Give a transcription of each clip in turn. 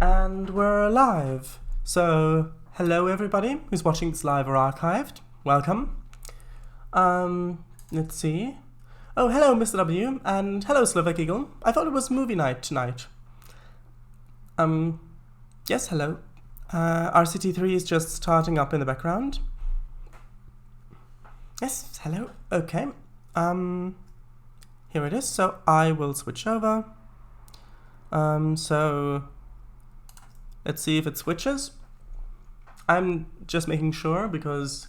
And we're live. So, hello everybody who's watching this live or archived. Welcome. Let's see. Oh, hello Mr. W, and hello Slovak Eagle. I thought it was movie night tonight. Yes, hello. RCT3 is just starting up in the background. Yes, hello. Okay. Here it is. So I will switch over. So let's see if it switches. I'm just making sure because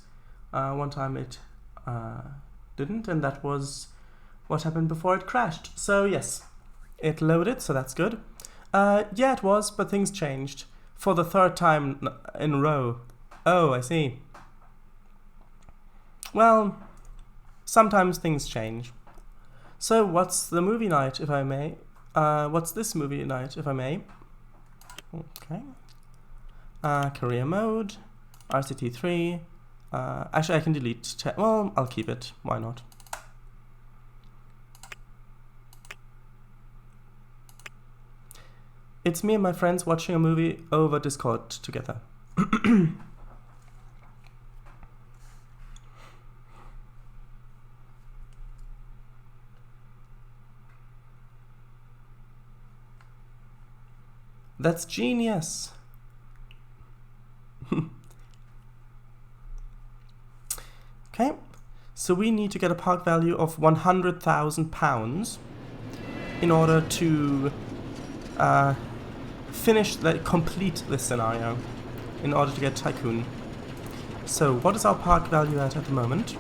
one time it didn't, and that was what happened before it crashed. So yes, it loaded, so that's good. Yeah, it was, but things changed for the third time in a row. Oh, I see. Well, sometimes things change. So what's the movie night, if I may? What's this movie night, if I may? Okay. Career mode, RCT3. Actually, I can delete. Well, I'll keep it. Why not? It's me and my friends watching a movie over Discord together. That's genius. Okay, so we need to get a park value of £100,000 in order to complete this scenario, in order to get Tycoon. So what is our park value at the moment?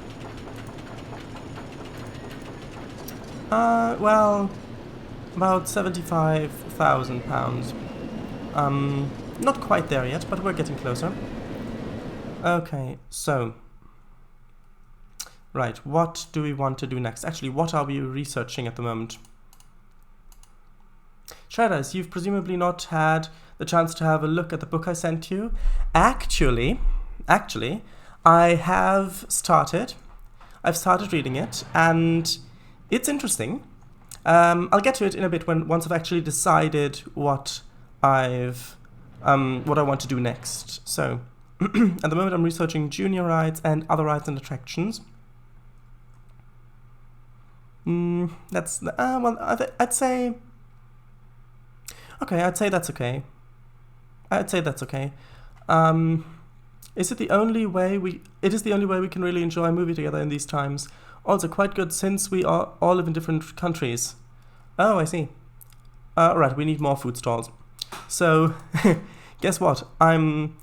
Well, about £75,000. Not quite there yet, but we're getting closer. Okay, so right, what do we want to do next? Actually, what are we researching at the moment? Shredders, you've presumably not had the chance to have a look at the book I sent you. Actually, I have started. I've started reading it, and it's interesting. I'll get to it in a bit once I've actually decided what I want to do next. So, at the moment I'm researching junior rides and other rides and attractions. That's well, I'd say. Okay, I'd say that's okay. Is it the only way it is the only way we can really enjoy a movie together in these times. Also quite good since we all live in different countries. Oh, I see. Right, we need more food stalls. So, guess what? I'm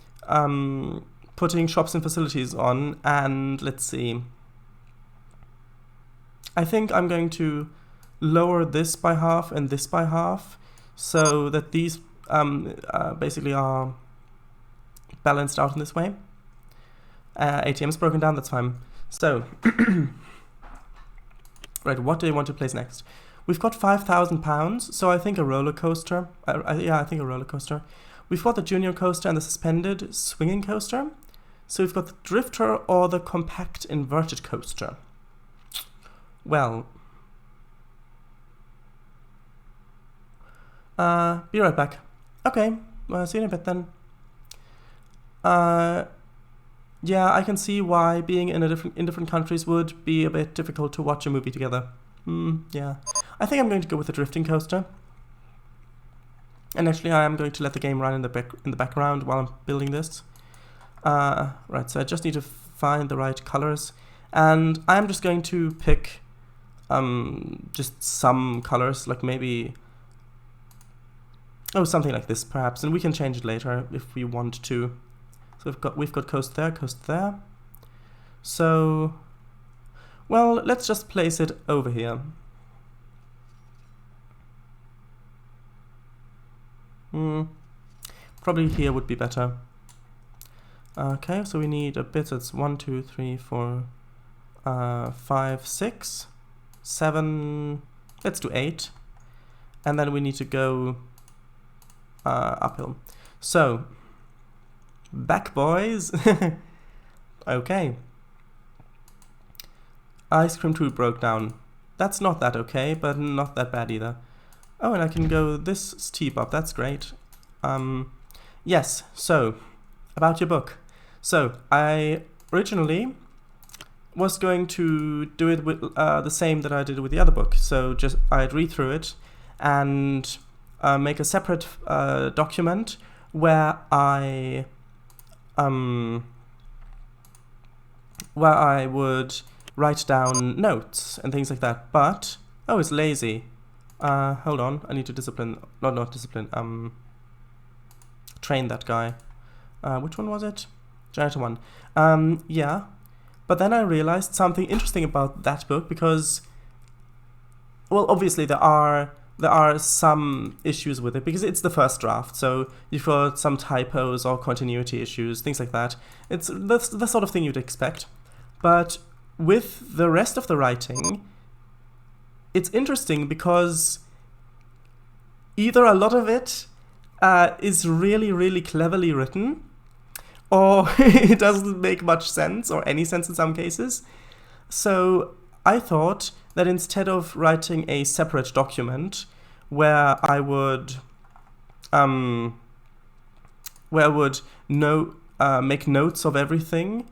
putting shops and facilities on, and let's see. I think I'm going to lower this by half and this by half, so that these basically are balanced out in this way. ATM's broken down, that's fine. So, right, what do you want to place next? We've got £5,000, so I think a roller coaster. Yeah, I think a roller coaster. We've got the junior coaster and the suspended swinging coaster. So we've got the drifter or the compact inverted coaster. Well, be right back. Okay, see you in a bit then. Yeah, I can see why being in different countries would be a bit difficult to watch a movie together. Yeah. I think I'm going to go with the drifting coaster. And actually I am going to let the game run in the background while I'm building this. Right, so I just need to find the right colors. And I'm just going to pick just some colors, like maybe something like this perhaps, and we can change it later if we want to. So we've got coast there, coast there. So, well, let's just place it over here. Probably here would be better. Okay, so we need a bit. It's 1, 2, 3, 4, 5, 6, 7. Let's do 8, and then we need to go uphill. So, back boys. Okay. Ice cream tube broke down. That's not that okay, but not that bad either. Oh, and I can go this steep up. That's great. Yes, so, about your book. So, I originally was going to do it with the same that I did with the other book. So just I'd read through it and make a separate document where I would write down notes and things like that. But it's lazy. Hold on, I need to discipline. Not discipline. Train that guy. Which one was it? Janitor one. Yeah. But then I realized something interesting about that book because, well, obviously there are some issues with it because it's the first draft, so you've got some typos or continuity issues, things like that. It's the sort of thing you'd expect. But with the rest of the writing, it's interesting because either a lot of it is really, really cleverly written, or it doesn't make much sense, or any sense in some cases. So I thought that instead of writing a separate document where I would make notes of everything,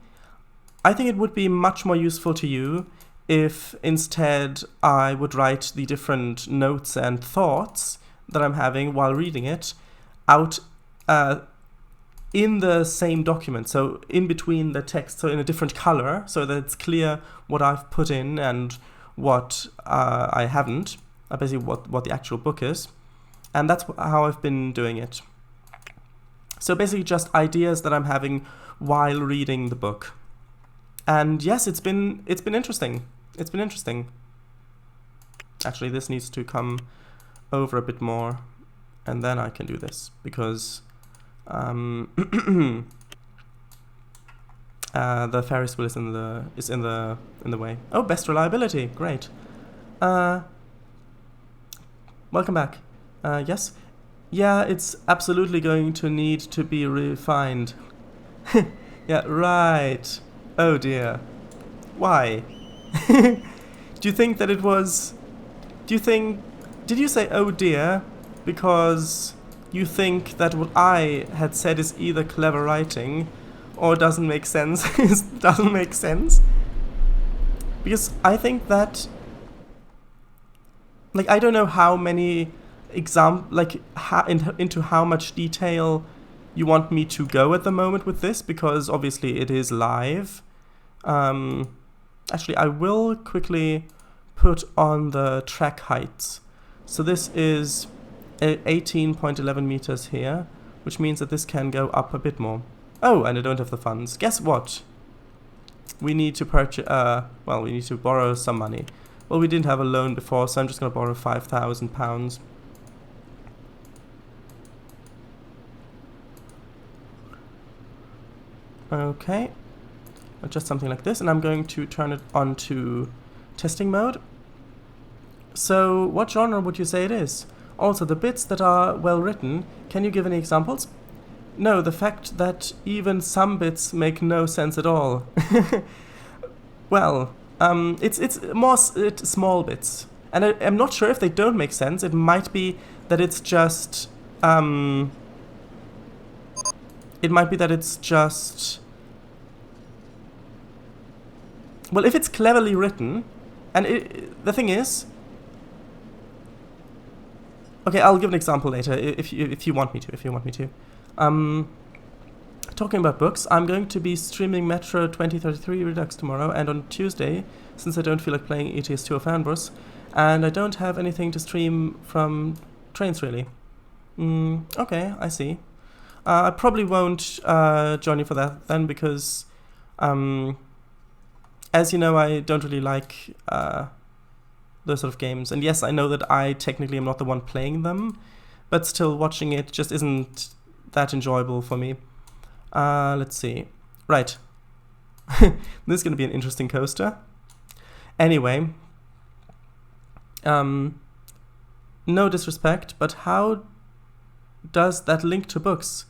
I think it would be much more useful to you if instead I would write the different notes and thoughts that I'm having while reading it out in the same document, so in between the text, so in a different color, so that it's clear what I've put in and what I haven't, basically what the actual book is. And that's how I've been doing it. So basically just ideas that I'm having while reading the book. And yes, it's been interesting. It's been interesting. Actually, this needs to come over a bit more, and then I can do this, because the Ferris wheel is in the way. Oh, best reliability, great. Welcome back. Yes, yeah, it's absolutely going to need to be refined. Yeah, right. Oh dear. Why? Do you think that it was? Did you say oh dear because you think that what I had said is either clever writing or doesn't make sense? Doesn't make sense? Because I think that, like, I don't know how many into how much detail you want me to go at the moment with this, because obviously it is live. Actually, I will quickly put on the track heights. So this is 18.11 meters here, which means that this can go up a bit more. Oh, and I don't have the funds. Guess what? We need to purchase, we need to borrow some money. Well, we didn't have a loan before, so I'm just going to borrow £5,000. Okay. Just something like this, and I'm going to turn it on to testing mode. So, what genre would you say it is? Also, the bits that are well written, can you give any examples? No, the fact that even some bits make no sense at all. Well, it's more small bits, and I'm not sure if they don't make sense. It might be that it's just well, if it's cleverly written, and the thing is, okay, I'll give an example later if you want me to. Talking about books, I'm going to be streaming Metro 2033 Redux tomorrow, and on Tuesday, since I don't feel like playing ETS2 or Fanbros, and I don't have anything to stream from trains really. Okay, I see. I probably won't join you for that then, because as you know, I don't really like those sort of games. And yes, I know that I technically am not the one playing them, but still watching it just isn't that enjoyable for me. Let's see. Right. This is going to be an interesting coaster. Anyway. No disrespect, but how does that link to books?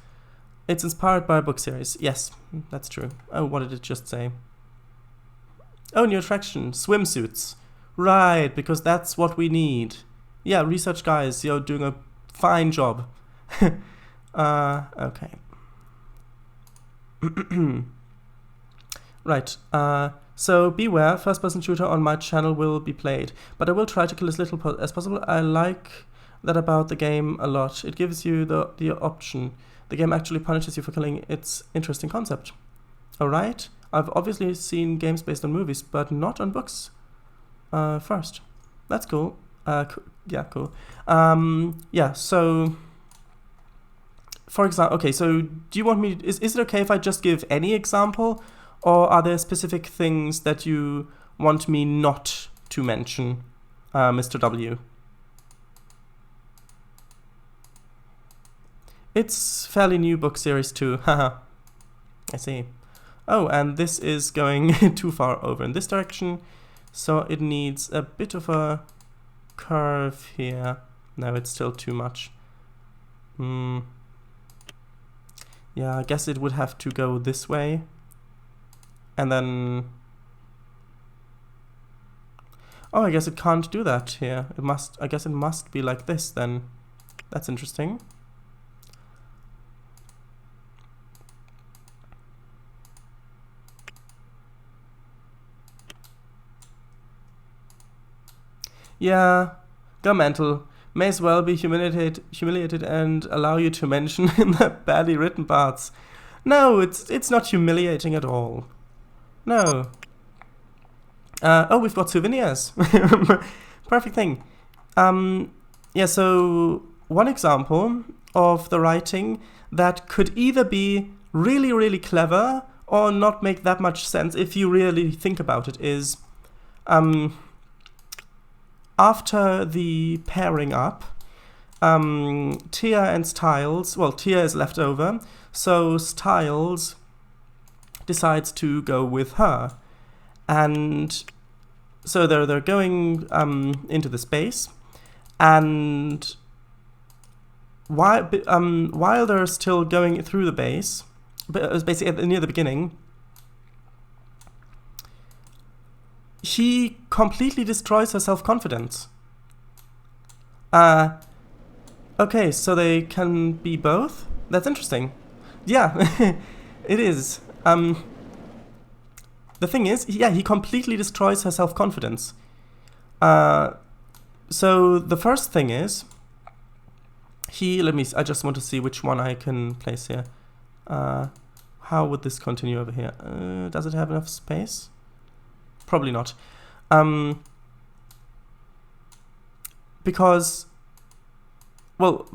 It's inspired by a book series. Yes, that's true. Oh, what did it just say? Oh, new attraction, swimsuits. Right, because that's what we need. Yeah, research guys, you're doing a fine job. Okay. Right. So beware, first-person shooter on my channel will be played, but I will try to kill as little as possible. I like that about the game a lot. It gives you the option. The game actually punishes you for killing. It's interesting concept. Alright. I've obviously seen games based on movies, but not on books. First. That's cool. Yeah, cool. Yeah, so... For example, okay, so do you want me... Is it okay if I just give any example? Or are there specific things that you want me not to mention, Mr. W? It's fairly new book series too, haha. I see. Oh, and this is going too far over in this direction, so it needs a bit of a curve here. No, it's still too much. Yeah, I guess it would have to go this way. And then... Oh, I guess it can't do that here. It must... I guess it must be like this then. That's interesting. Yeah, go mental. May as well be humiliated and allow you to mention in the badly written parts. No, it's not humiliating at all. No. Oh, we've got souvenirs. Perfect thing. Yeah, so one example of the writing that could either be really, really clever or not make that much sense if you really think about it is... after the pairing up, Tia and Styles, well, Tia is left over, so Styles decides to go with her. And so they're going into the space, and while they're still going through the base, basically near the beginning, he completely destroys her self-confidence. Okay, so they can be both? That's interesting. Yeah, it is. The thing is, yeah, he completely destroys her self-confidence. So the first thing is, I just want to see which one I can place here. How would this continue over here? Does it have enough space? Probably not. Because, well,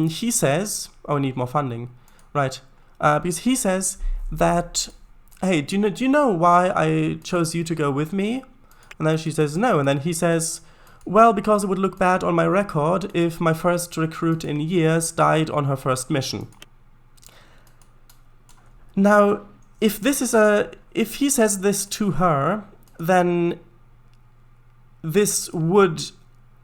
he says, oh, I need more funding. Right. Because he says that, hey, do you know why I chose you to go with me? And then she says no. And then he says, well, because it would look bad on my record if my first recruit in years died on her first mission. Now, if he says this to her, then this would,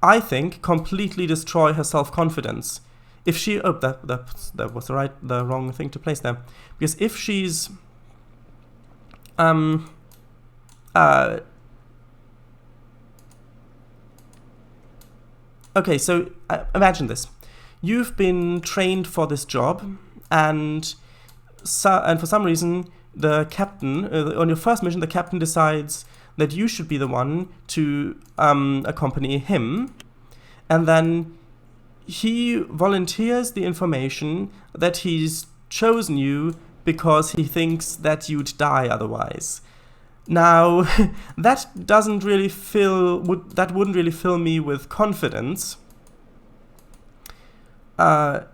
I think, completely destroy her self-confidence. If she... Oh, that was the wrong thing to place there. Because if she's... Okay, so imagine this. You've been trained for this job, and for some reason, the captain, on your first mission, the captain decides that you should be the one to accompany him, and then he volunteers the information that he's chosen you because he thinks that you'd die otherwise. Now, that wouldn't really fill me with confidence, and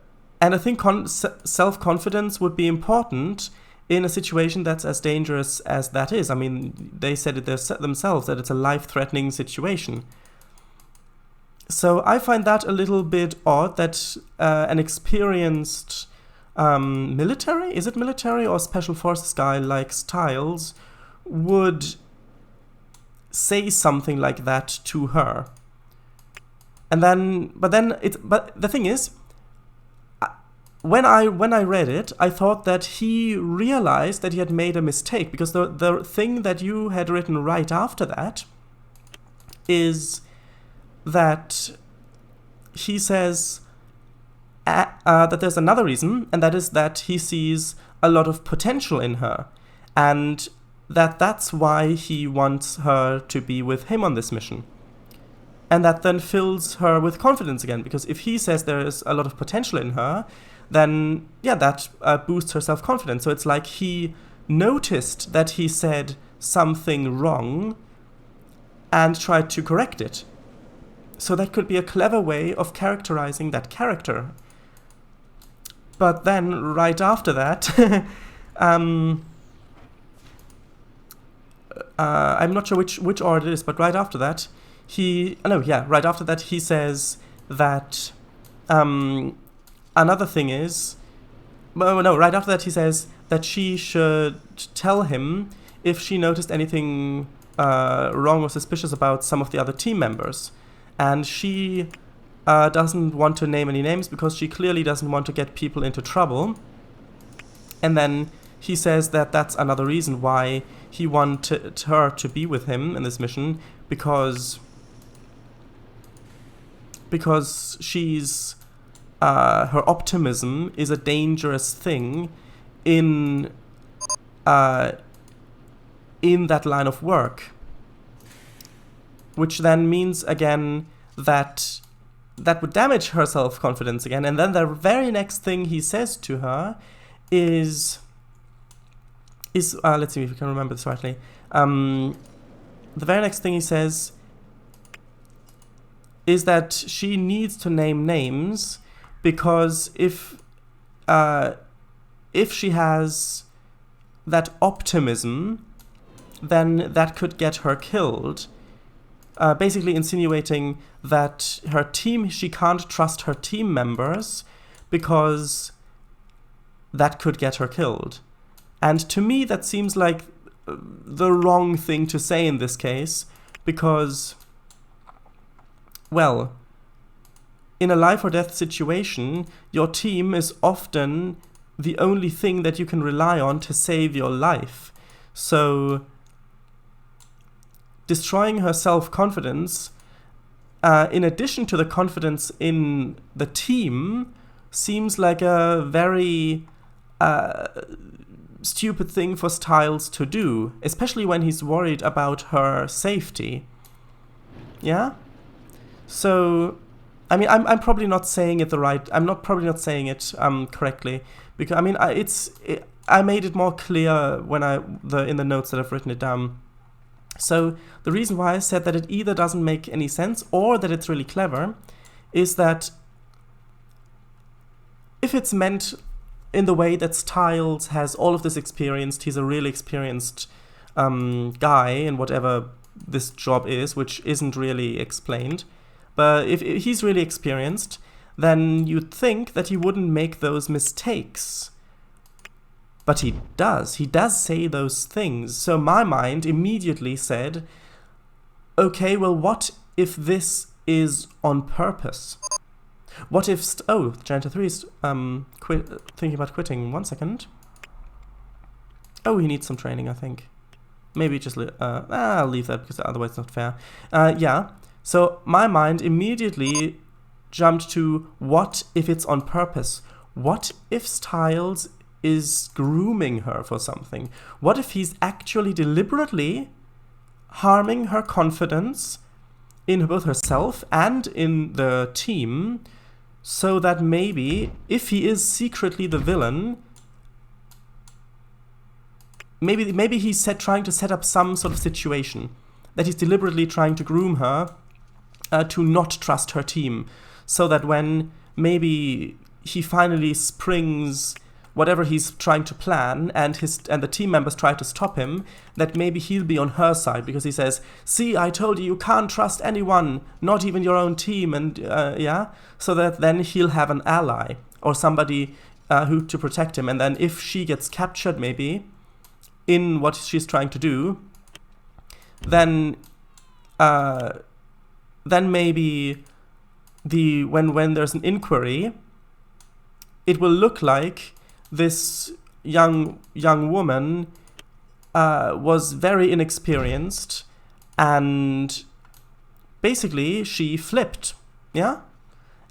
I think self-confidence would be important in a situation that's as dangerous as that is. I mean, they said it themselves, that it's a life-threatening situation. So I find that a little bit odd that an experienced military, is it military or special forces guy like Styles, would say something like that to her. And then, but the thing is, when I read it, I thought that he realized that he had made a mistake, because the thing that you had written right after that is that he says, that there's another reason, and that is that he sees a lot of potential in her, and that's why he wants her to be with him on this mission. And that then fills her with confidence again, because if he says there is a lot of potential in her, then, yeah, that boosts her self-confidence. So it's like he noticed that he said something wrong and tried to correct it. So that could be a clever way of characterizing that character. But then, right after that, I'm not sure which order it is, but right after that, right after that he says that another thing is, right after that he says that she should tell him if she noticed anything wrong or suspicious about some of the other team members. And she doesn't want to name any names because she clearly doesn't want to get people into trouble. And then he says that that's another reason why he wanted her to be with him in this mission, because she's her optimism is a dangerous thing in that line of work, which then means again that would damage her self-confidence again. And then the very next thing he says to her is let's see if we can remember this rightly. The very next thing he says is that she needs to name names, because if she has that optimism, then that could get her killed. Basically insinuating that she can't trust her team members because that could get her killed. And to me, that seems like the wrong thing to say in this case, because, well, in a life or death situation, your team is often the only thing that you can rely on to save your life. So destroying her self-confidence, in addition to the confidence in the team, seems like a very stupid thing for Styles to do, especially when he's worried about her safety. Yeah? So, I mean, I'm probably not saying it probably not saying it correctly, because I mean, I made it more clear when in the notes that I've written it down. So the reason why I said that it either doesn't make any sense or that it's really clever is that if it's meant in the way that Styles has all of this experience, he's a really experienced guy in whatever this job is, which isn't really explained. But if he's really experienced, then you'd think that he wouldn't make those mistakes. But he does. He does say those things. So my mind immediately said, okay, well, what if this is on purpose? What if... Janitor 3 is thinking about quitting. 1 second. Oh, he needs some training, I think. Maybe just... I'll leave that because otherwise it's not fair. Yeah. So my mind immediately jumped to, what if it's on purpose? What if Styles is grooming her for something? What if he's actually deliberately harming her confidence in both herself and in the team, so that maybe, if he is secretly the villain, maybe he's trying to set up some sort of situation, that he's deliberately trying to groom her to not trust her team, so that when maybe he finally springs whatever he's trying to plan, and the team members try to stop him, that maybe he'll be on her side, because he says, see, I told you can't trust anyone, not even your own team, and so that then he'll have an ally, or somebody who to protect him, and then if she gets captured maybe in what she's trying to do, then maybe when there's an inquiry, it will look like this young woman was very inexperienced, and basically she flipped, yeah?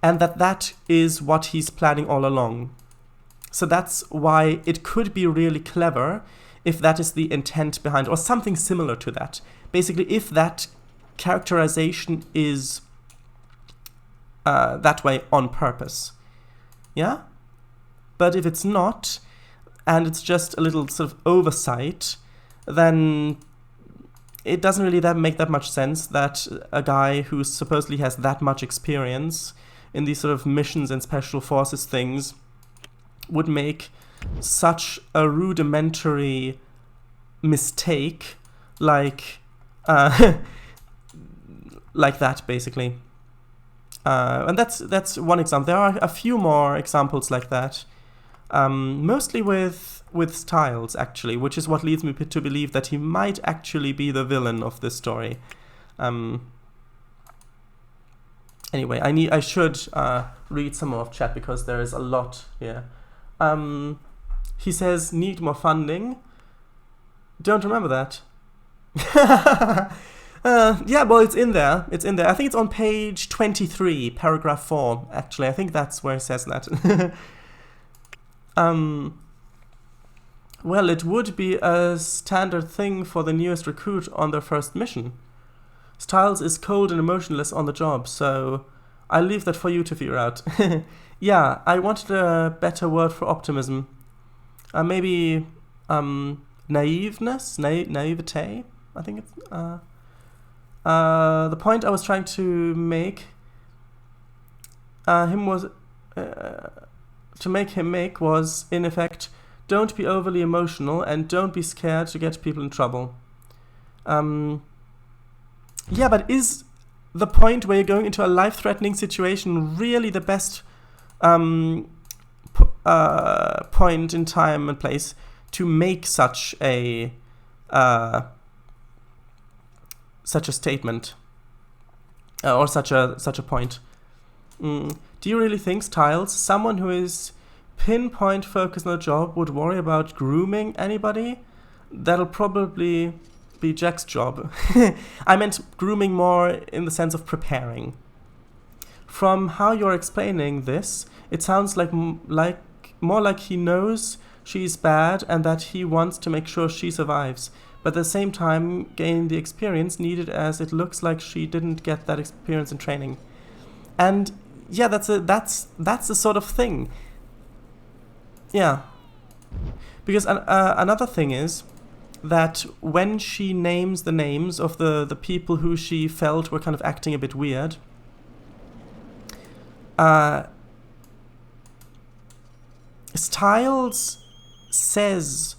and that is what he's planning all along. So that's why it could be really clever if that is the intent behind, or something similar to that. Basically, if that characterization is that way on purpose. Yeah? But if it's not, and it's just a little sort of oversight, then it doesn't really make that much sense that a guy who supposedly has that much experience in these sort of missions and special forces things would make such a rudimentary mistake like like that, basically. And that's one example. There are a few more examples like that, mostly with Styles, actually, which is what leads me to believe that he might actually be the villain of this story. Anyway, I should read some more of chat because there is a lot here. He says, need more funding. Don't remember that. Yeah, well, it's in there. It's in there. I think it's on page 23, paragraph 4, actually. I think that's where it says that. Well, it would be a standard thing for the newest recruit on their first mission. Styles is cold and emotionless on the job, so I'll leave that for you to figure out. Yeah, I wanted a better word for optimism. Maybe naiveness? Naivete? I think it's... the point I was trying to make was, in effect, don't be overly emotional and don't be scared to get people in trouble. Yeah, but is the point where you're going into a life-threatening situation really the best point in time and place to make such a statement or such a point? Do you really think Styles, someone who is pinpoint focused on a job, would worry about grooming anybody? That'll probably be Jack's job. I meant grooming more in the sense of preparing. From how you're explaining this, it sounds like more like he knows she's bad and that he wants to make sure she survives, but at the same time gain the experience needed, as it looks like she didn't get that experience in training. And yeah, that's the sort of thing. Yeah. Because another thing is that when she names the names of the people who she felt were kind of acting a bit weird, Styles says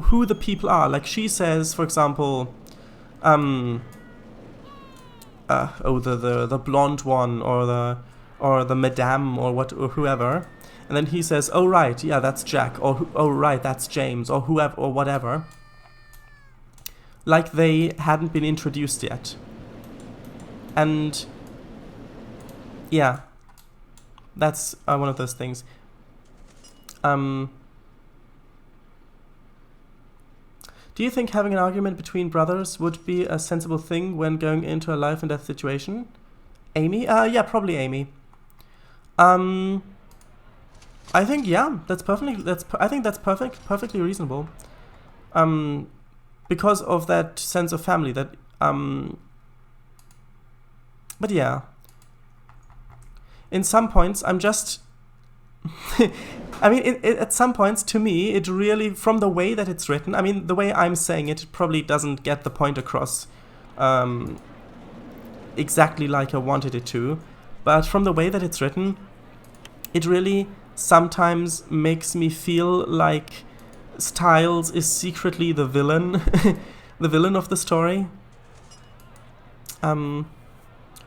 who the people are. Like, she says, for example, the blonde one, or the madame, or whoever, and then he says, oh right, yeah, that's Jack, or oh right, that's James, or whoever, or whatever, like they hadn't been introduced yet. And yeah, that's one of those things. Do you think having an argument between brothers would be a sensible thing when going into a life and death situation? Amy? Yeah, probably Amy. I think, yeah, I think that's perfectly reasonable. Because of that sense of family that, but yeah. In some points, I'm just... I mean, at some points, to me, it really, from the way that it's written, I mean, the way I'm saying it probably doesn't get the point across exactly like I wanted it to, but from the way that it's written, it really sometimes makes me feel like Styles is secretly the villain, the villain of the story.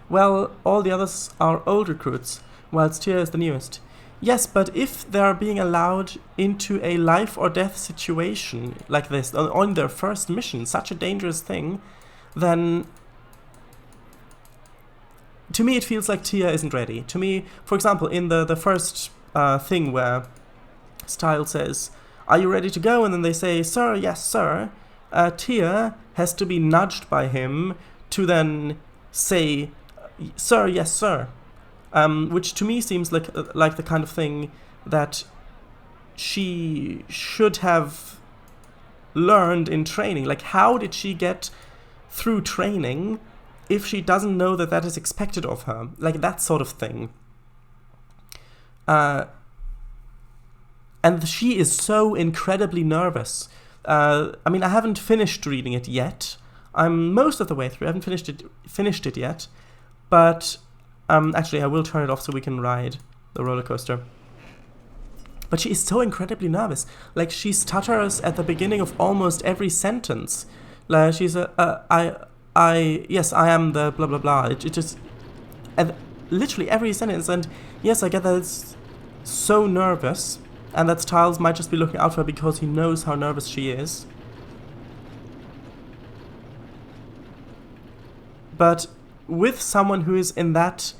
Well, all the others are old recruits, whilst Tia is the newest. Yes, but if they're being allowed into a life or death situation like this on their first mission, such a dangerous thing, then to me it feels like Tia isn't ready. To me, for example, in the first thing where Styles says, "Are you ready to go?" and then they say, "Sir, yes, sir," Tia has to be nudged by him to then say, Sir, yes, sir. Which to me seems like the kind of thing that she should have learned in training. Like, how did she get through training if she doesn't know that that is expected of her? Like, that sort of thing. And she is so incredibly nervous. I mean, I haven't finished reading it yet. I'm most of the way through. I haven't finished it yet. But actually, I will turn it off so we can ride the roller coaster. But she is so incredibly nervous. Like, she stutters at the beginning of almost every sentence. Like, she's yes, I am the blah blah blah. It just, and literally every sentence. And yes, I get that it's so nervous, and that Stiles might just be looking out for her because he knows how nervous she is. But with someone who is in that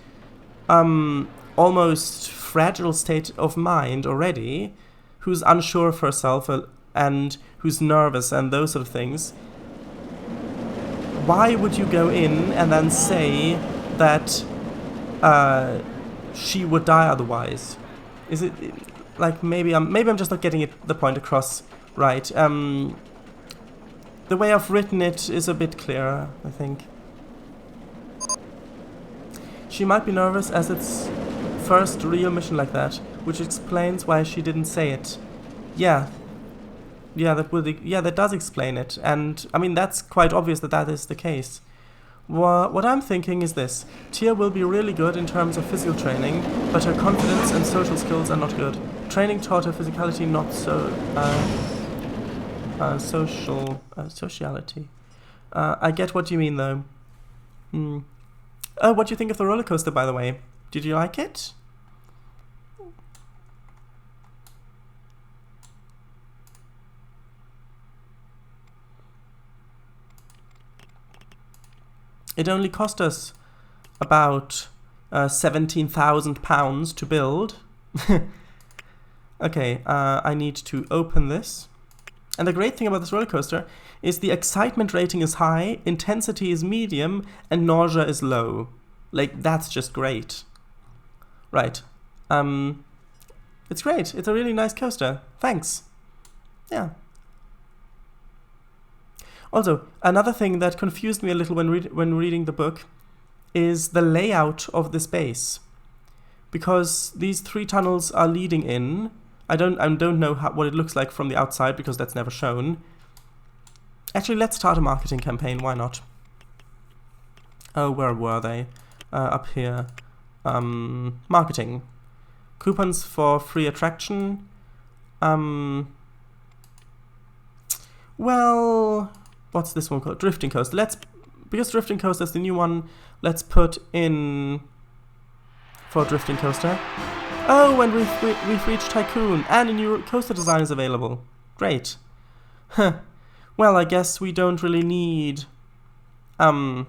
almost fragile state of mind already, who's unsure of herself and who's nervous and those sort of things, why would you go in and then say that she would die otherwise? Is it like maybe I'm just not getting the point across right? The way I've written it is a bit clearer, I think. She might be nervous as it's first real mission like that, which explains why she didn't say it. Yeah, that does explain it, and I mean that's quite obvious that is the case. What I'm thinking is this: Tia will be really good in terms of physical training, but her confidence and social skills are not good. Training taught her physicality, not so sociality. I get what you mean though. Oh, what do you think of the roller coaster, by the way? Did you like it? It only cost us about £17,000 to build. Okay, I need to open this. And the great thing about this roller coaster is the excitement rating is high, intensity is medium, and nausea is low. Like, that's just great. Right. It's great. It's a really nice coaster. Thanks. Yeah. Also, another thing that confused me a little when reading the book is the layout of this base. Because these 3 tunnels are leading in. I don't know what it looks like from the outside because that's never shown. Actually, let's start a marketing campaign. Why not? Oh, where were they? Up here. Marketing. Coupons for free attraction. Well, what's this one called? Drifting Coast. Because Drifting Coast is the new one, let's put in for Drifting Coaster. Oh, and we've reached Tycoon, and a new coaster design is available. Great. Huh. Well, I guess we don't really need to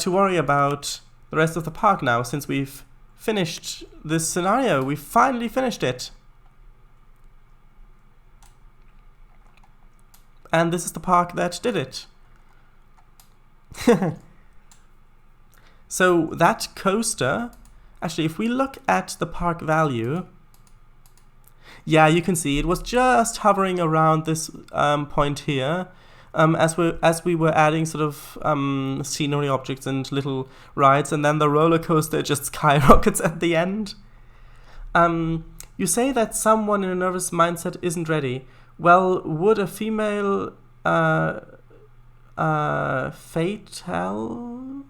worry about the rest of the park now, since we've finished this scenario. We've finally finished it. And this is the park that did it. So that coaster, actually, if we look at the park value, yeah, you can see it was just hovering around this point here, as we were adding sort of scenery objects and little rides, and then the roller coaster just skyrockets at the end. You say that someone in a nervous mindset isn't ready. Well, would a female fatal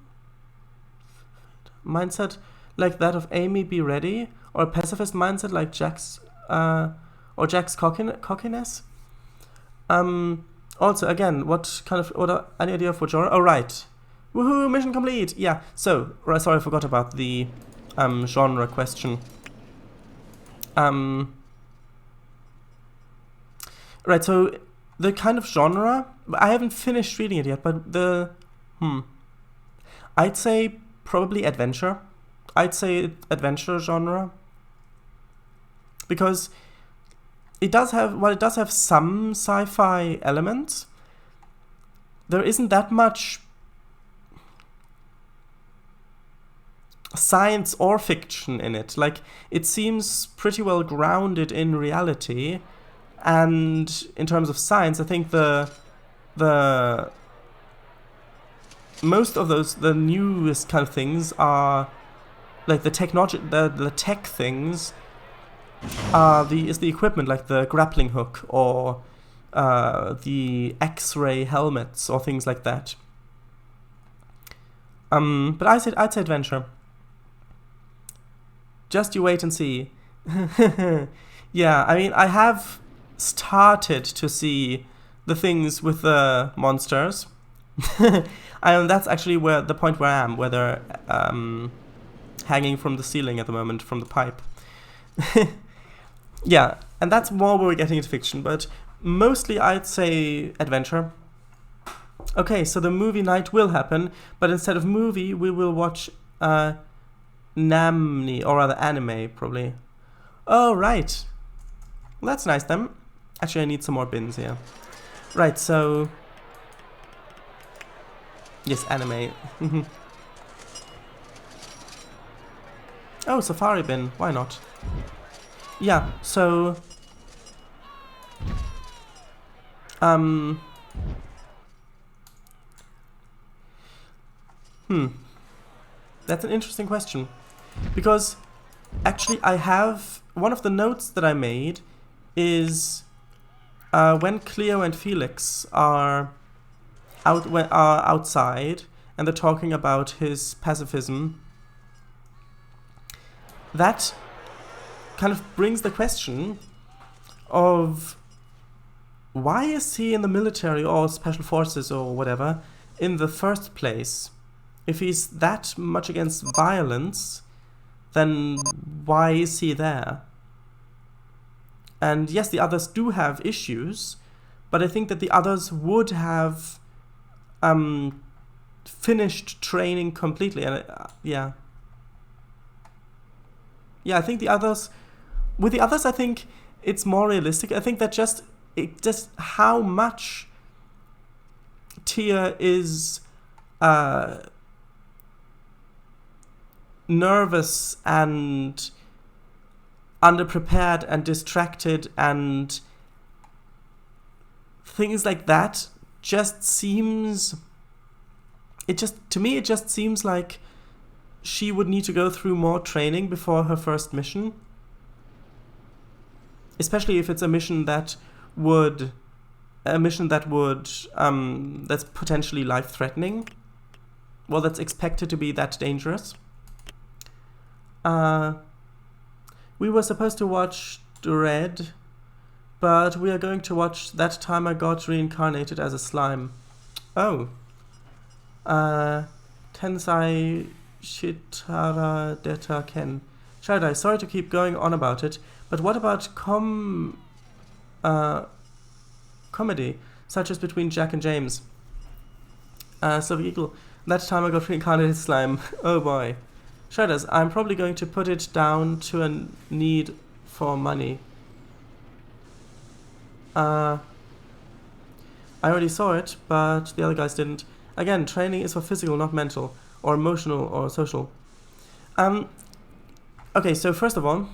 mindset like that of Amy be ready, or a pacifist mindset like Jack's cockiness? Also, again, any idea of what genre? Oh, right. Woohoo, mission complete! Yeah, so, sorry, I forgot about the genre question. Right, so the kind of genre, I haven't finished reading it yet, but I'd say probably adventure. I'd say adventure genre. Because it does have some sci-fi elements, there isn't that much science or fiction in it. Like, it seems pretty well grounded in reality, and in terms of science, I think the most of the newest kind of things are like the technology, the tech things is the equipment, like the grappling hook or the X-ray helmets or things like that. But I'd say adventure. Just you wait and see. Yeah, I mean, I have started to see the things with the monsters. And that's actually where the point where I am, where they're hanging from the ceiling at the moment, from the pipe. Yeah, and that's more where we're getting into fiction, but mostly I'd say adventure. Okay, so the movie night will happen, but instead of movie, we will watch Namni, or rather anime, probably. Oh, right. Well, that's nice then. Actually, I need some more bins here. Right, so... yes, anime. Oh, Safari bin. Why not? Yeah, so... That's an interesting question. Because actually I have... one of the notes that I made is when Cleo and Felix are outside and they're talking about his pacifism, that kind of brings the question of why is he in the military or special forces or whatever in the first place? If he's that much against violence, then why is he there? And yes, the others do have issues, but I think that the others would have finished training completely. And yeah, I think the others, with the others, I think it's more realistic. I think that just how much Tia is nervous and underprepared and distracted and things like that just seems... to me it just seems like she would need to go through more training before her first mission. Especially if it's a mission that would... that's potentially life-threatening. Well, that's expected to be that dangerous. We were supposed to watch Dread, but we are going to watch That Time I Got Reincarnated as a Slime. Oh. Tensai Shitara Deta Ken. Sharadai, sorry to keep going on about it, but what about comedy, such as Between Jack and James? Silver Eagle, That Time I Got Reincarnated Slime. Oh boy. Shredders, I'm probably going to put it down to a need for money. I already saw it, but the other guys didn't. Again, training is for physical, not mental, or emotional, or social. Okay, so first of all,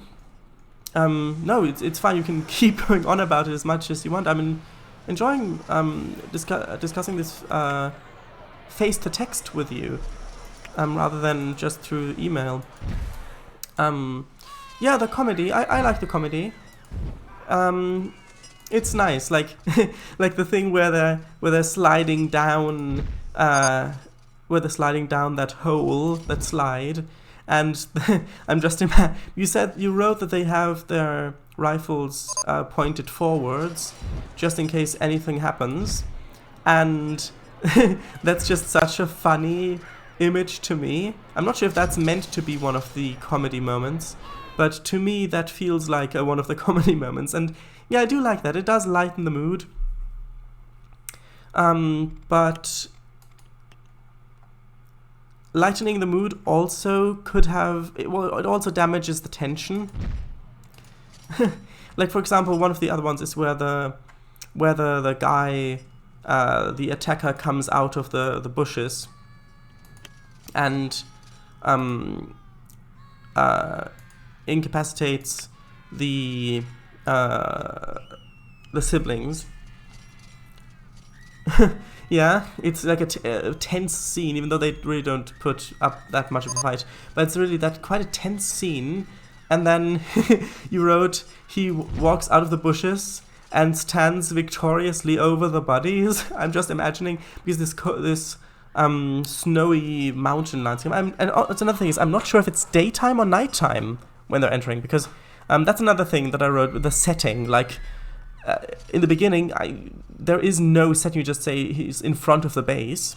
no, it's fine. You can keep going on about it as much as you want. I'm enjoying discussing this face-to-text with you. Rather than just through email. Yeah, the comedy. I like the comedy. It's nice, like like the thing where they're sliding down, that hole, that slide, and I'm just you wrote that they have their rifles pointed forwards, just in case anything happens, and that's just such a funny image to me. I'm not sure if that's meant to be one of the comedy moments, but to me that feels like one of the comedy moments, and yeah, I do like that. It does lighten the mood. But lightening the mood also could have... it also damages the tension. Like, for example, one of the other ones is where the guy the attacker comes out of the bushes and incapacitates the siblings. Yeah, it's like a tense scene, even though they really don't put up that much of a fight. But it's really quite a tense scene. And then you wrote, he walks out of the bushes and stands victoriously over the bodies. I'm just imagining, because this snowy mountain landscape. And it's another thing is, I'm not sure if it's daytime or nighttime when they're entering, because that's another thing that I wrote with the setting. Like, in the beginning, there is no setting. You just say he's in front of the base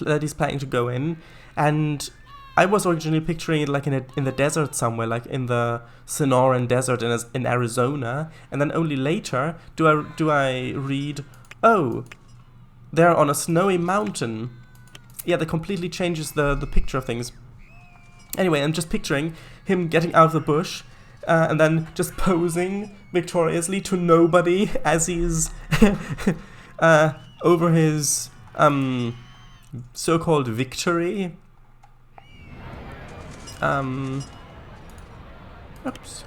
that he's planning to go in, and I was originally picturing it like in the desert somewhere, like in the Sonoran Desert in Arizona, and then only later do I read, oh, they're on a snowy mountain. Yeah, that completely changes the picture of things. Anyway, I'm just picturing him getting out of the bush, and then just posing victoriously to nobody as he's over his so-called victory. Oops.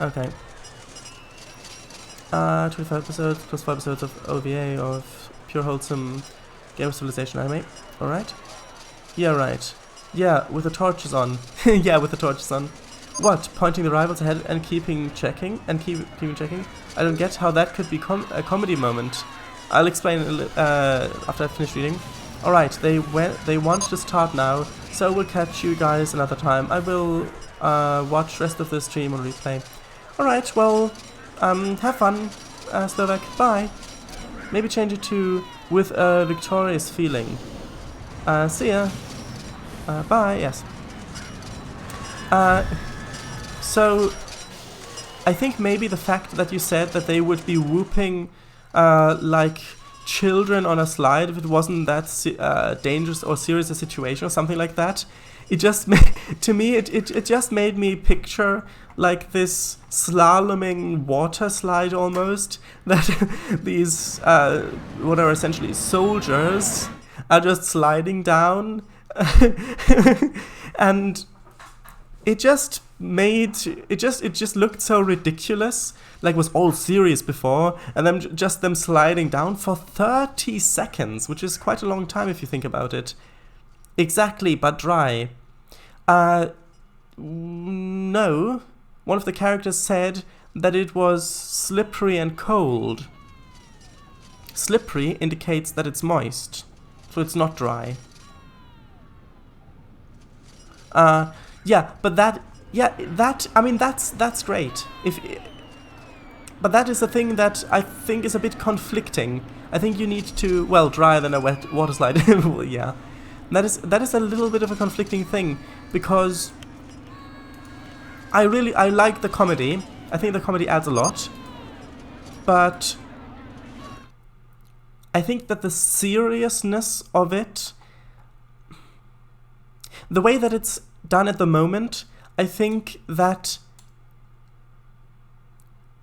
Okay. 25 episodes plus 5 episodes of OVA of pure wholesome Game of Civilization anime. Alright. Yeah, right. Yeah, with the torches on. Yeah, with the torches on. What? Pointing the rivals ahead and keeping checking? Keeping checking? I don't get how that could be a comedy moment. I'll explain after I finish reading. Alright, they want to start now, so we'll catch you guys another time. I will watch rest of the stream on replay. Alright, well, have fun, Slovak. Bye. Maybe change it to with a victorious feeling. See ya. Bye, yes. So, I think maybe the fact that you said that they would be whooping like children on a slide if it wasn't that dangerous or serious a situation or something like that, it just to me it just made me picture like this slaloming water slide almost, that these what are essentially soldiers are just sliding down. And it just looked so ridiculous, like it was all serious before, and then just them sliding down for 30 seconds, which is quite a long time if you think about it. Exactly, but dry. No. One of the characters said that it was slippery and cold. Slippery indicates that it's moist, so it's not dry. Yeah, but I mean, that's great. But that is a thing that I think is a bit conflicting. I think you need to, well, drier than a wet water slide. Well, yeah, that is a little bit of a conflicting thing, because I like the comedy. I think the comedy adds a lot, but I think that the seriousness of it, the way that it's done at the moment, I think that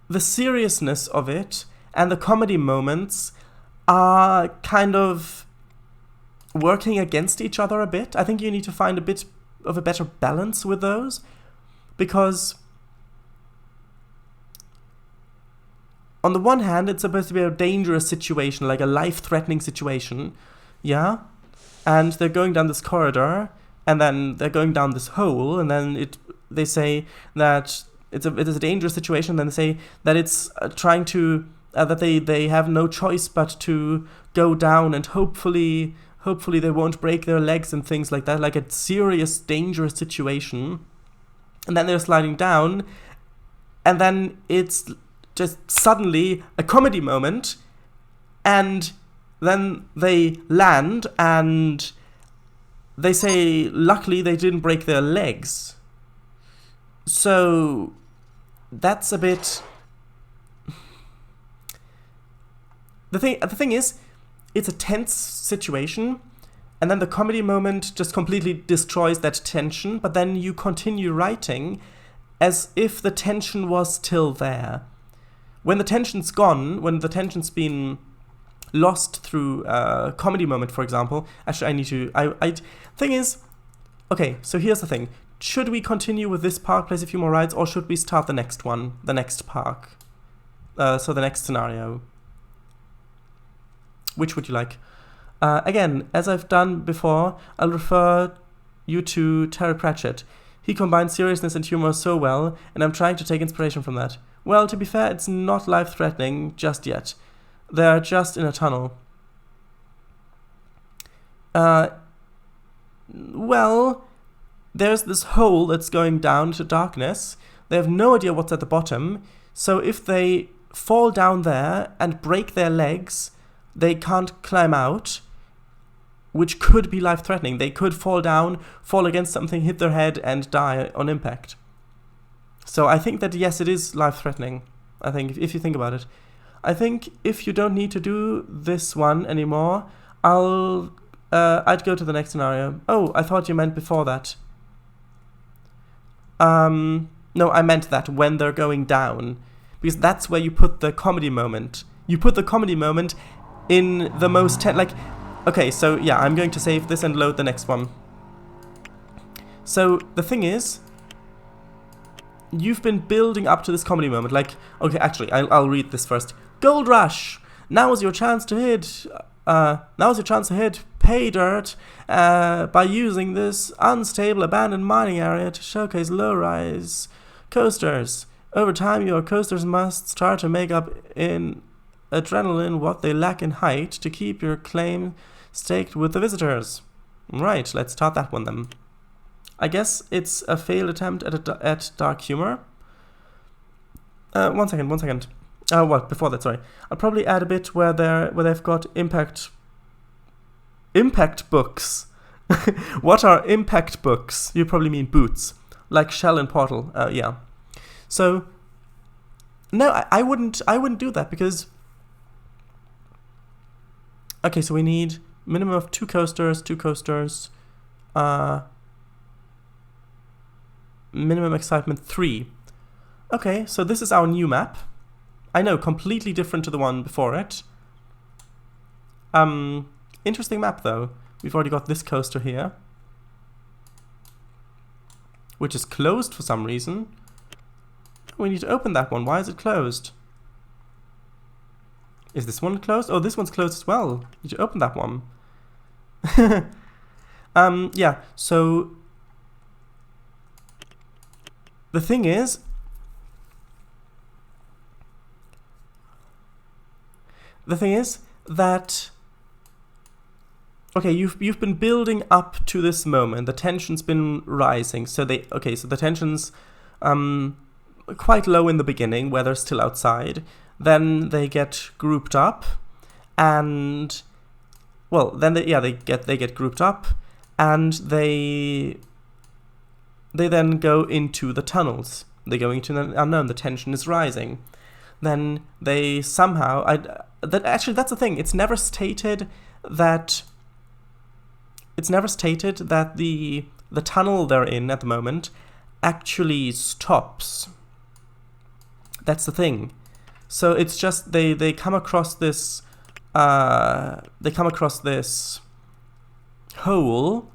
the seriousness of it and the comedy moments are kind of working against each other a bit. I think you need to find a bit of a better balance with those, because on the one hand, it's supposed to be a dangerous situation, like a life-threatening situation, yeah? And they're going down this corridor, and then they're going down this hole, and then they say that it is a dangerous situation, and then they say that it's trying to, that they have no choice but to go down, and hopefully they won't break their legs and things like that, like a serious, dangerous situation. And then they're sliding down, and then it's just suddenly a comedy moment, and then they land, and they say, luckily they didn't break their legs. So that's a bit... The thing is, it's a tense situation, and then the comedy moment just completely destroys that tension, but then you continue writing as if the tension was still there. When the tension's gone, when the tension's been lost through a comedy moment, for example. Actually, I need to... Thing is... Okay, so here's the thing. Should we continue with this park, place a few more rides, or should we start the next one? The next park? So the next scenario. Which would you like? Again, as I've done before, I'll refer you to Terry Pratchett. He combines seriousness and humor so well, and I'm trying to take inspiration from that. Well, to be fair, it's not life-threatening just yet. They're just in a tunnel. Well, there's this hole that's going down to darkness. They have no idea what's at the bottom, so if they fall down there and break their legs, they can't climb out, which could be life-threatening. They could fall down, fall against something, hit their head, and die on impact. So I think that, yes, it is life-threatening, I think, if you think about it. I think if you don't need to do this one anymore, I'd go to the next scenario. Oh, I thought you meant before that. No, I meant that when they're going down, because that's where you put the comedy moment. You put the comedy moment in the most okay, so yeah, I'm going to save this and load the next one. So the thing is, you've been building up to this comedy moment. Like, okay, actually, I'll read this first. Gold Rush. Now is your chance to hit. Pay dirt by using this unstable abandoned mining area to showcase low-rise coasters. Over time, your coasters must start to make up in adrenaline what they lack in height to keep your claim staked with the visitors. Right, let's start that one then. I guess it's a failed attempt at dark humor. One second. Well, before that, sorry. I'll probably add a bit where they've got impact books. What are impact books? You probably mean boots, like Shell and Portal. Yeah. So no, I wouldn't do that because. Okay, so we need minimum of two coasters. Minimum excitement 3. Okay, so this is our new map. I know, completely different to the one before it. Interesting map though. We've already got this coaster here, which is closed for some reason. We need to open that one. Why is it closed? Is this one closed? Oh, this one's closed as well. Need to open that one. Yeah, so the thing is, that okay, you've been building up to this moment. The tension's been rising. So the tension's quite low in the beginning, where they're still outside. Then they get grouped up, and well, then they get grouped up, and they then go into the tunnels. They go into the unknown. The tension is rising. Then they somehow that's the thing. It's never stated that the tunnel they're in at the moment actually stops. That's the thing. So it's just they come across this hole,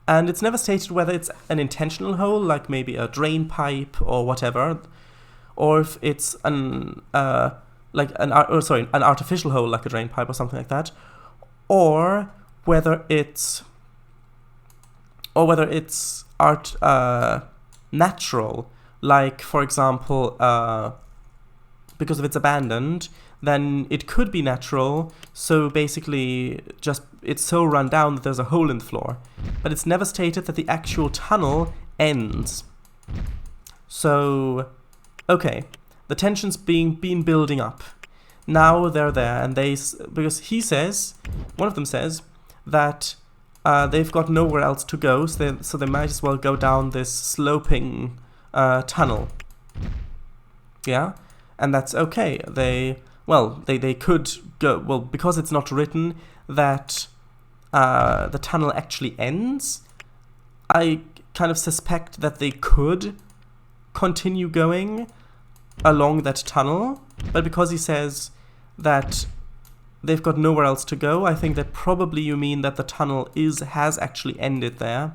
and it's never stated whether it's an intentional hole, like maybe a drain pipe or whatever, or if it's an artificial hole like a drain pipe or something like that, or whether it's natural, like for example, because if it's abandoned, then it could be natural. So basically, just it's so run down that there's a hole in the floor, but it's never stated that the actual tunnel ends. So, okay, the tension's been building up. Now they're there, and because one of them says that they've got nowhere else to go, so they might as well go down this sloping tunnel. Yeah, and that's okay. They could go, well, because it's not written that the tunnel actually ends. I kind of suspect that they could continue going along that tunnel, but because he says that they've got nowhere else to go. I think that probably you mean that the tunnel has actually ended there.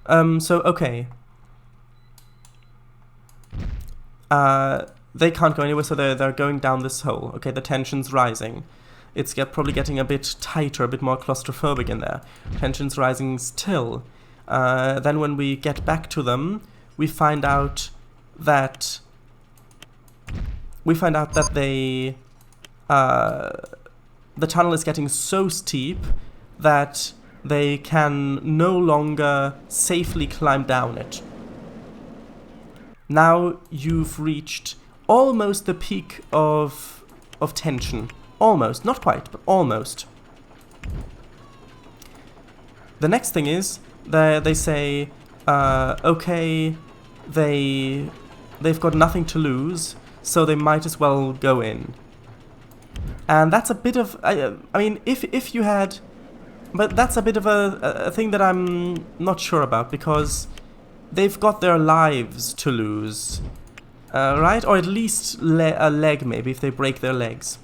So, okay. They can't go anywhere, so they're going down this hole. Okay, the tension's rising. It's probably getting a bit tighter, a bit more claustrophobic in there. Tension's rising still. Then when we get back to them, we find out that they the tunnel is getting so steep that they can no longer safely climb down it. Now you've reached almost the peak of tension. Almost, not quite, but almost. The next thing is they say, okay, they've got nothing to lose, so they might as well go in. And that's a bit of, I mean, if you had, but that's a bit of a thing that I'm not sure about, because they've got their lives to lose, right? Or at least a leg, maybe, if they break their legs.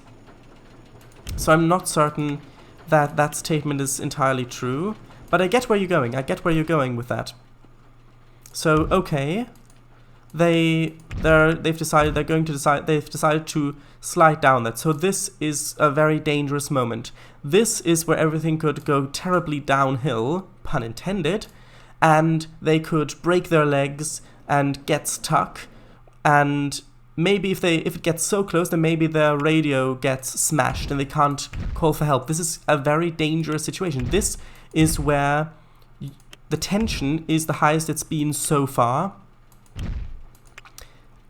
So I'm not certain that that statement is entirely true, but I get where you're going. I get where you're going with that. So, okay, they've decided to slide down that. So this is a very dangerous moment. This is where everything could go terribly downhill, pun intended, and they could break their legs and get stuck, and maybe if it gets so close, then maybe their radio gets smashed and they can't call for help. This is a very dangerous situation. This is where the tension is the highest it's been so far.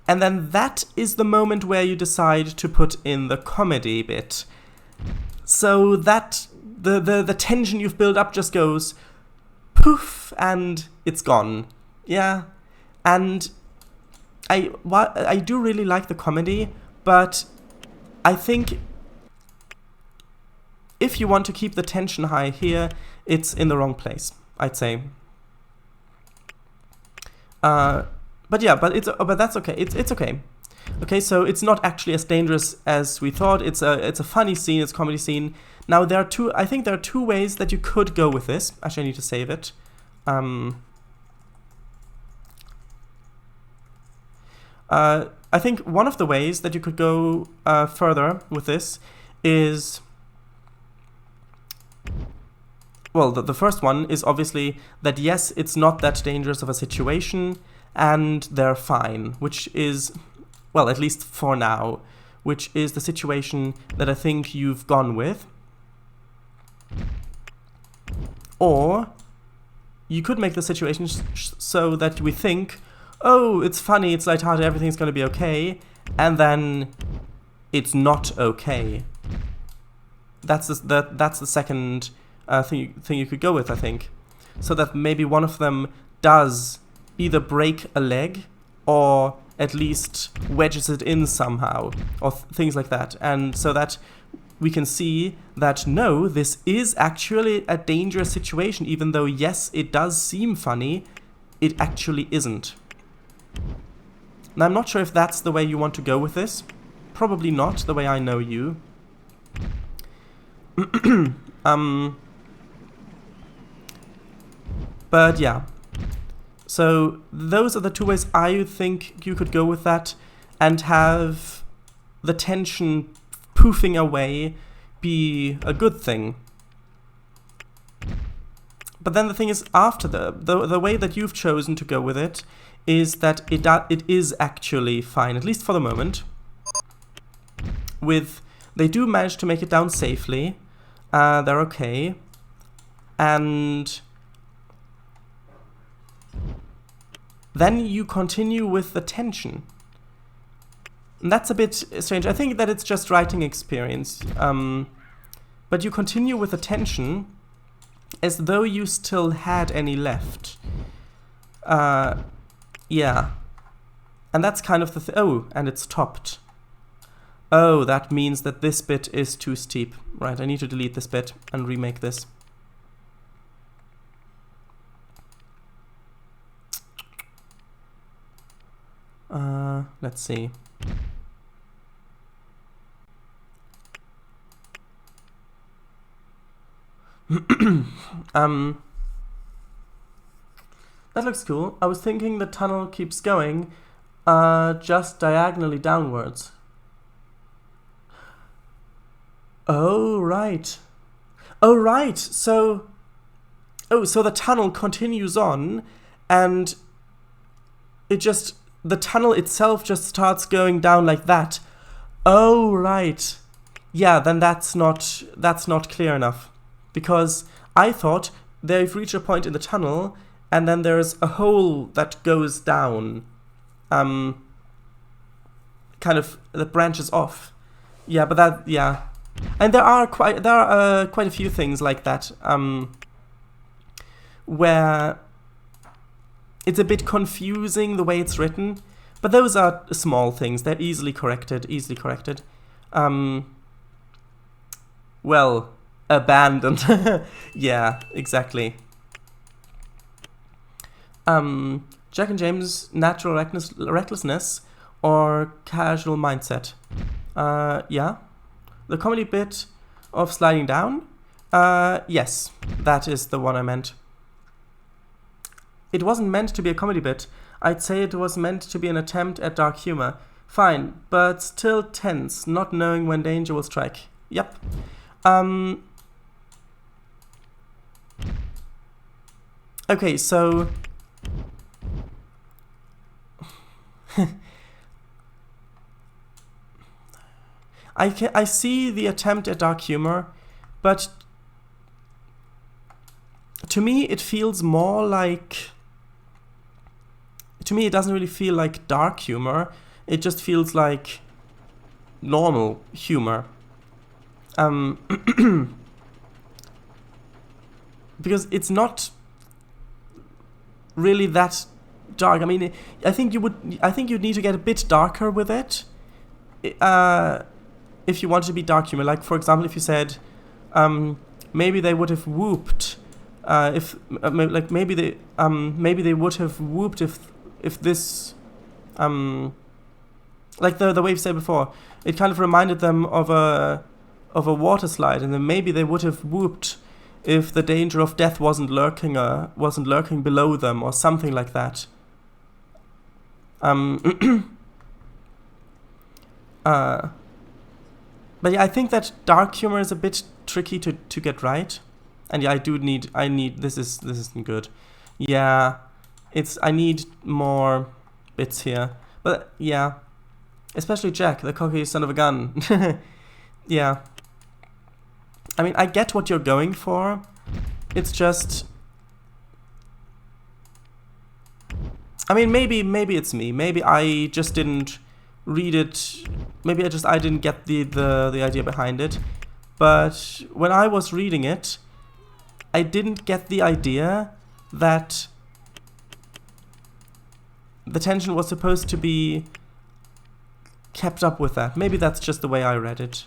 And then that is the moment where you decide to put in the comedy bit. So that the tension you've built up just goes poof and it's gone. Yeah. And I do really like the comedy, but I think if you want to keep the tension high here, it's in the wrong place, I'd say. But yeah, but that's okay. It's okay. Okay, so it's not actually as dangerous as we thought. It's a funny scene. It's a comedy scene. Now I think there are two ways that you could go with this. Actually, I need to save it. I think one of the ways that you could go further with this is, well, the first one is obviously that yes, it's not that dangerous of a situation, and they're fine, which is, well, at least for now, which is the situation that I think you've gone with. Or you could make the situation so that we think, oh, it's funny, it's lighthearted, everything's going to be okay, and then it's not okay. That's the second thing you could go with, I think. So that maybe one of them does either break a leg or at least wedges it in somehow, or things like that. And so that we can see that no, this is actually a dangerous situation, even though yes, it does seem funny, it actually isn't. Now I'm not sure if that's the way you want to go with this. Probably not, the way I know you. But yeah. So those are the two ways I think you could go with that and have the tension poofing away be a good thing. But then the thing is, after the way that you've chosen to go with it is that it is actually fine, at least for the moment. They do manage to make it down safely. They're okay. And then you continue with the tension. And that's a bit strange. I think that it's just writing experience. But you continue with the tension as though you still had any left. Yeah. And that's kind of the oh, and it's topped. Oh, that means that this bit is too steep. Right, I need to delete this bit and remake this. Let's see. That looks cool. I was thinking the tunnel keeps going just diagonally downwards. Oh, right. Oh, right. So the tunnel continues on, and the tunnel itself just starts going down like that. Oh, right. Yeah, then that's not clear enough, because I thought they've reached a point in the tunnel, and then there's a hole that goes down, kind of that branches off. Yeah, but yeah, and there are quite a few things like that, where it's a bit confusing the way it's written, but those are small things. They're easily corrected. Well, abandoned. Yeah, exactly. Jack and James' natural recklessness or casual mindset. Yeah. The comedy bit of sliding down. Yes, that is the one I meant. It wasn't meant to be a comedy bit. I'd say it was meant to be an attempt at dark humor. Fine, but still tense, not knowing when danger will strike. Yep. Okay, so I see the attempt at dark humor, but to me it feels more like... To me, it doesn't really feel like dark humor. It just feels like normal humor. Because it's not really that dark. I mean, I think you'd need to get a bit darker with it, if you wanted to be dark humor. Like, for example, if you said, maybe they would have whooped, maybe they would have whooped if this, like the way you said before, it kind of reminded them of a water slide, and then maybe they would have whooped if the danger of death wasn't lurking below them, or something like that. But yeah, I think that dark humor is a bit tricky to get right, and yeah, I need this isn't good. Yeah, I need more bits here, but yeah, especially Jack, the cocky son of a gun. Yeah. I mean, I get what you're going for. It's just... I mean, maybe it's me. Maybe I just didn't read it. Maybe I didn't get the idea behind it. But when I was reading it, I didn't get the idea that the tension was supposed to be kept up with that. Maybe that's just the way I read it.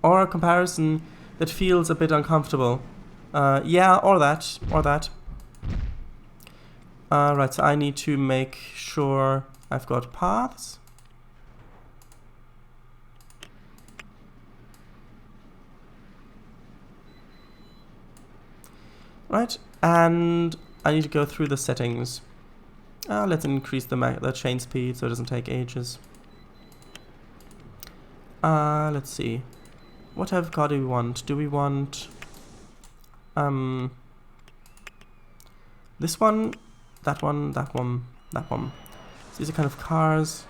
Or a comparison that feels a bit uncomfortable. Yeah, or that. Right, so I need to make sure I've got paths. Right, and I need to go through the settings. Let's increase the chain speed so it doesn't take ages. Let's see. What type of car do we want? Do we want this one, that one, that one, that one? So these are kind of cars.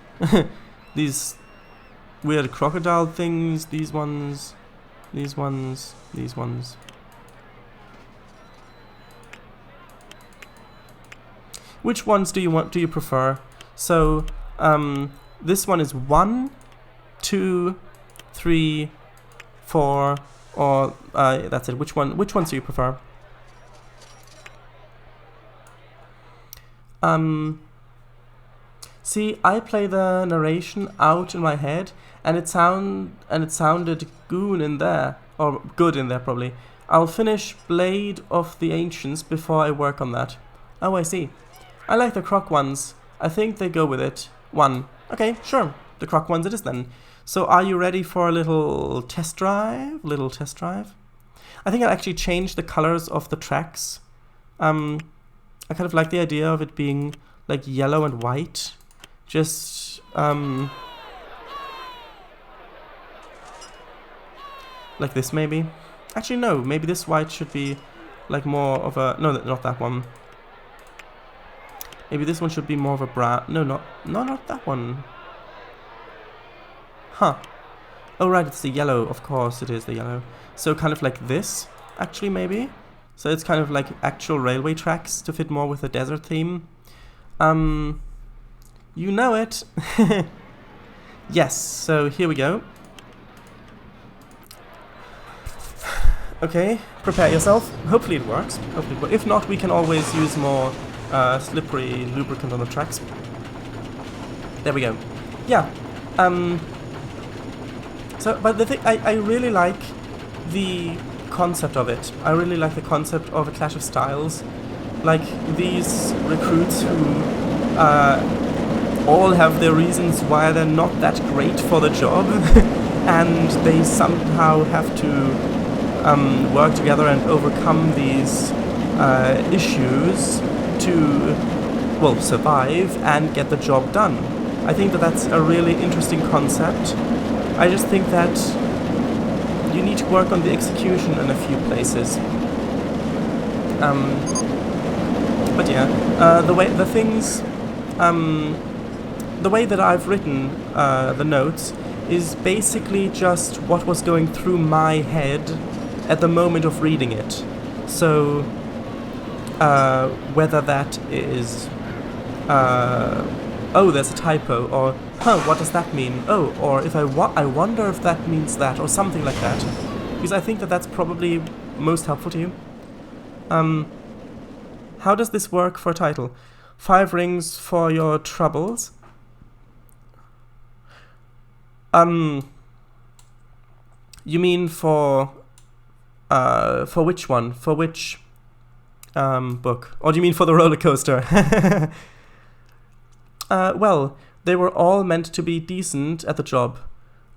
These weird crocodile things, these ones, these ones, these ones. Which ones do you prefer? So this one is 1, 2, 3, 4, or that's it. Which ones do you prefer? See, I play the narration out in my head, and it sounded goon in there, or good in there probably. I'll finish Blade of the Ancients before I work on that. Oh, I see. I like the croc ones. I think they go with it. 1. Okay, sure. The croc ones it is then. So are you ready for a little test drive? I think I'll actually change the colors of the tracks. I kind of like the idea of it being like yellow and white. Just like this maybe. Actually no, maybe this white should be like more of a, no, not that one. Maybe this one should be more of a brown. No, not that one. Huh. Oh right, it's the yellow, of course it is the yellow. So kind of like this, actually maybe. So it's kind of like actual railway tracks to fit more with the desert theme. You know it. Yes, so here we go. Okay, prepare yourself. Hopefully it works. If not, we can always use more slippery lubricant on the tracks. There we go. Yeah. So, but the thing, I really like the concept of it. I really like the concept of a clash of styles. Like these recruits who all have their reasons why they're not that great for the job, and they somehow have to work together and overcome these issues to, well, survive and get the job done. I think that that's a really interesting concept. I just think that you need to work on the execution in a few places. But yeah, the way that I've written the notes is basically just what was going through my head at the moment of reading it. So whether that is oh, there's a typo, or what does that mean? Oh, or if I wonder if that means that, or something like that. Because I think that that's probably most helpful to you. How does this work for a title? 5 rings for your troubles. You mean for which one? For which book? Or do you mean for the roller coaster? Well, they were all meant to be decent at the job,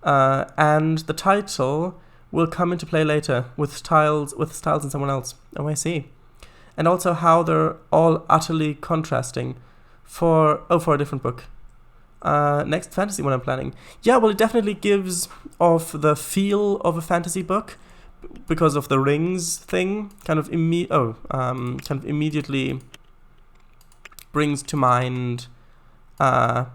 and the title will come into play later with styles and someone else. Oh, I see. And also how they're all utterly contrasting for a different book. Next fantasy one I'm planning. Yeah, well, it definitely gives off the feel of a fantasy book because of the rings thing. Kind of immediately brings to mind Lord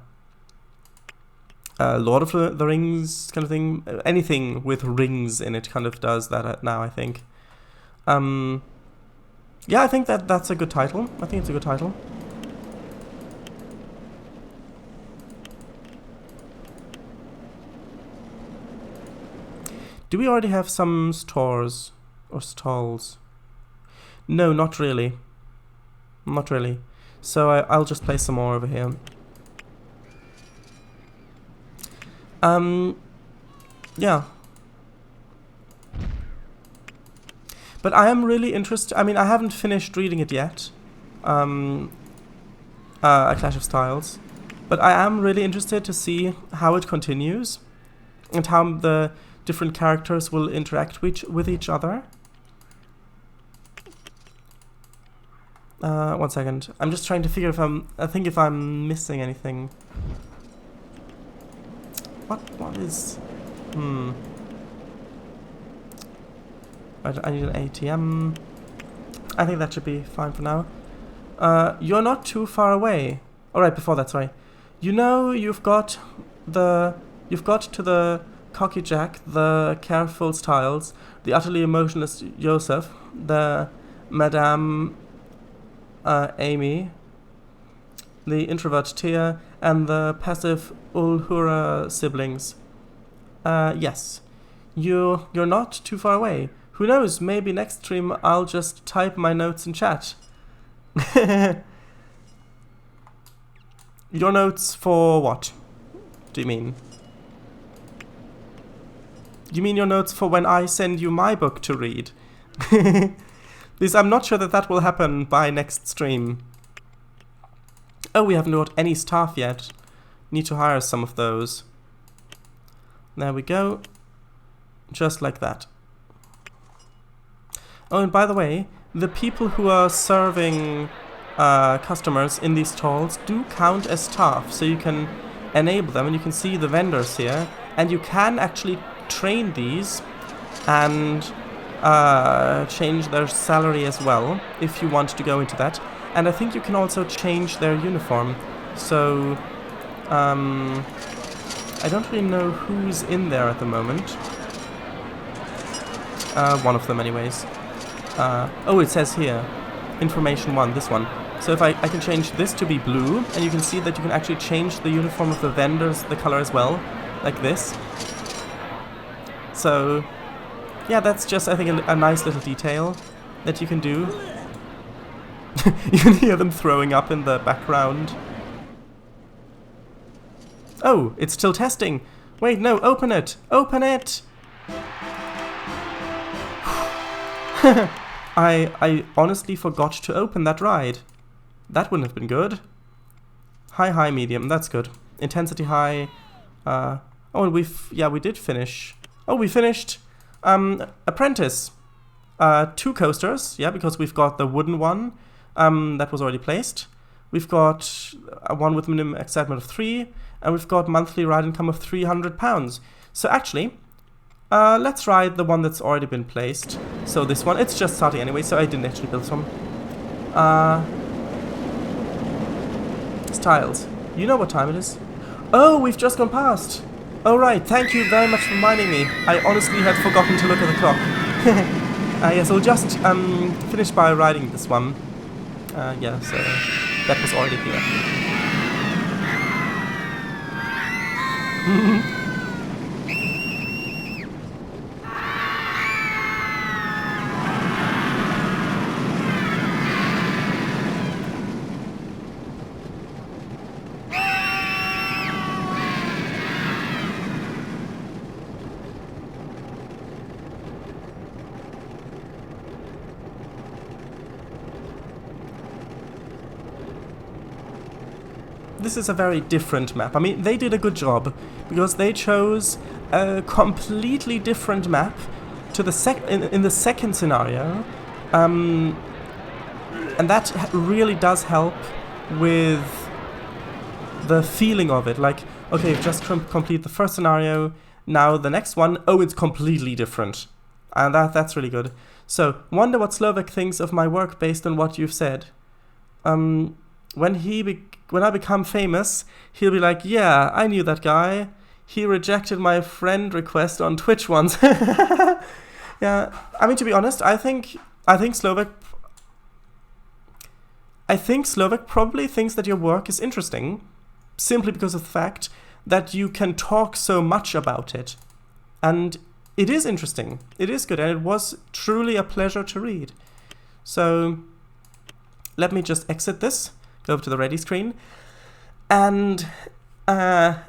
of the Rings kind of thing. Anything with rings in it kind of does that now, I think. Yeah, I think that's a good title. I think it's a good title. Do we already have some stores or stalls? No, not really. Not really. So I'll just place some more over here. Yeah. But I am really interested. I mean, I haven't finished reading it yet. A Clash of Styles. But I am really interested to see how it continues and how the different characters will interact with each other. 1 second. I'm just trying to figure if I'm missing anything. What is... I need an ATM. I think that should be fine for now. You're not too far away. Alright, before that, sorry. You know you've got to the cocky Jack, the careful Styles, the utterly emotionless Joseph, the Madame Amy, the introvert Tia, and the passive Ulhura siblings. Yes. You're not too far away. Who knows, maybe next stream I'll just type my notes in chat. Your notes for what? Do you mean? You mean your notes for when I send you my book to read? Because I'm not sure that will happen by next stream. Oh, we haven't got any staff yet. Need to hire some of those. There we go. Just like that. Oh, and by the way, the people who are serving customers in these stalls do count as staff, so you can enable them, and you can see the vendors here, and you can actually train these and change their salary as well, if you want to go into that. And I think you can also change their uniform. So, I don't really know who's in there at the moment. One of them anyways. Oh, it says here, information 1, this one. So if I can change this to be blue, and you can see that you can actually change the uniform of the vendors, the color as well, like this. So, yeah, that's just, I think, a nice little detail that you can do. You can hear them throwing up in the background. Oh, it's still testing. Wait, no, open it! Open it! I honestly forgot to open that ride. That wouldn't have been good. High, medium, that's good. Intensity high. Oh, and we did finish. Oh, we finished Apprentice. 2 coasters, yeah, because we've got the wooden one that was already placed. We've got one with minimum excitement of 3, and we've got monthly ride income of £300. So actually, let's ride the one that's already been placed. So this one, it's just starting anyway, so I didn't actually build some. Styles. You know what time it is? Oh, we've just gone past. Oh right, thank you very much for reminding me. I honestly had forgotten to look at the clock. Yes, we'll just finish by riding this one. Yeah, so that was already here. This is a very different map. I mean, they did a good job because they chose a completely different map to the in the second scenario, and that really does help with the feeling of it. Like, okay, you've just complete the first scenario, now the next one, oh, it's completely different, and that's really good. So, wonder what Slovak thinks of my work based on what you've said. When I become famous, he'll be like, yeah, I knew that guy. He rejected my friend request on Twitch once. Yeah, I mean, to be honest, I think Slovak probably thinks that your work is interesting, simply because of the fact that you can talk so much about it. And it is interesting. It is good, and it was truly a pleasure to read. So, let me just exit this. Go to the ready screen, and thank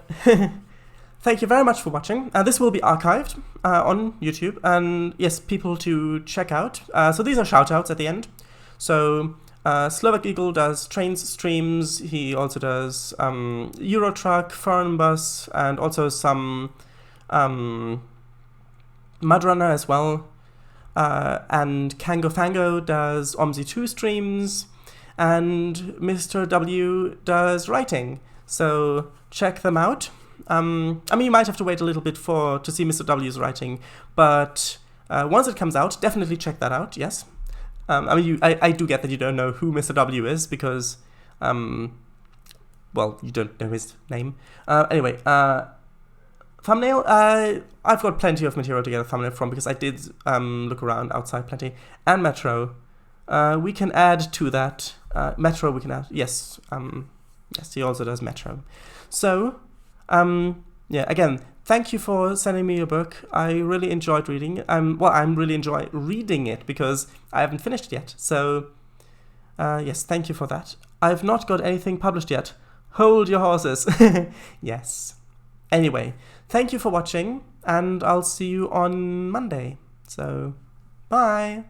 you very much for watching. This will be archived on YouTube, and yes, people to check out. So these are shoutouts at the end. So Slovak Eagle does trains streams. He also does Eurotruck, Fernbus, and also some Mudrunner as well. And Kango Fango does OMSI 2 streams. And Mr. W does writing, so check them out. I mean, you might have to wait a little bit to see Mr. W's writing, but once it comes out, definitely check that out, yes. I mean, I do get that you don't know who Mr. W is, because, well, you don't know his name. Anyway, thumbnail, I've got plenty of material to get a thumbnail from, because I did look around outside plenty. And Metro, we can add to that. Metro we can add, yes, yes, he also does Metro. So, yeah, again, thank you for sending me your book. I really enjoyed reading it. Well, I'm really enjoying reading it because I haven't finished it yet. So, yes, thank you for that. I've not got anything published yet. Hold your horses. Yes. Anyway, thank you for watching, and I'll see you on Monday. So, bye.